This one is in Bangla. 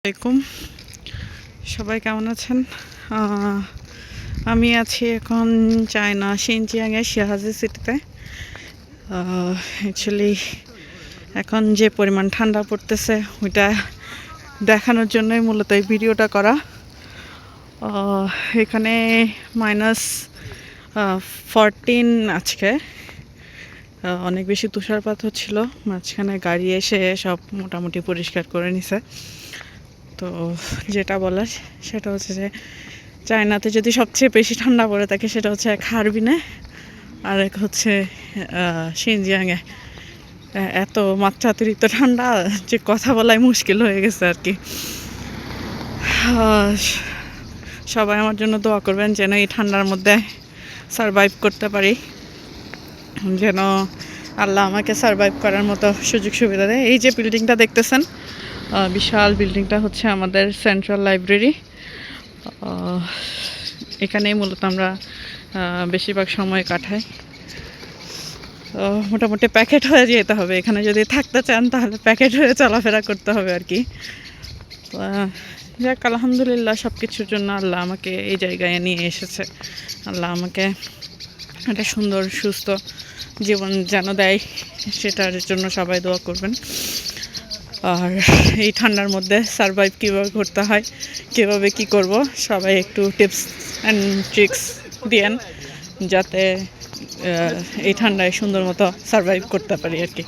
আসসালামাইকুম, সবাই কেমন আছেন? আমি আছি এখন চায়না শিনচিয়াংয়ের শিয়াহাজি সিটিতে। অ্যাকচুয়ালি এখন যে পরিমাণ ঠান্ডা পড়তেছে ওইটা দেখানোর জন্যই মূলত এই ভিডিওটা করা। এখানে -14 আজকে। অনেক বেশি তুষারপাত হচ্ছিল, মাঝখানে গাড়ি এসে সব মোটামুটি পরিষ্কার করে নিছে। তো যেটা বলার সেটা হচ্ছে যে চায়নাতে যদি সবচেয়ে বেশি ঠান্ডা পড়ে থাকে সেটা হচ্ছে এক হারবিনে, আর এক হচ্ছে শিনজিয়াংয়ে। এত মাত্রাতিরিক্ত ঠান্ডা যে কথা বলাই মুশকিল হয়ে গেছে আর কি। সবাই আমার জন্য দোয়া করবেন যেন এই ঠান্ডার মধ্যে সারভাইভ করতে পারি, যেন আল্লাহ আমাকে সারভাইভ করার মতো সুযোগ সুবিধা দেয়। এই যে বিল্ডিংটা দেখতেছেন, বিশাল বিল্ডিংটা হচ্ছে আমাদের সেন্ট্রাল লাইব্রেরি। এখানেই মূলত আমরা বেশিরভাগ সময় কাটাই। তো মোটামুটি প্যাকেট হয়ে যেতে হবে, এখানে যদি থাকতে চান তাহলে প্যাকেট হয়ে চলাফেরা করতে হবে আর কি। যাক, আলহামদুলিল্লাহ, সব কিছুর জন্য আল্লাহ আমাকে এই জায়গায় নিয়ে এসেছে। আল্লাহ আমাকে একটা সুন্দর সুস্থ জীবন যেন দেয়, সেটার জন্য সবাই দোয়া করবেন। আর এই ঠান্ডার মধ্যে সারভাইভ কীভাবে করতে হয়, কীভাবে কী করব, সবাই একটু টিপস অ্যান্ড ট্রিক্স দিয়েন যাতে এই ঠান্ডায় সুন্দর মতো সারভাইভ করতে পারি আর কি।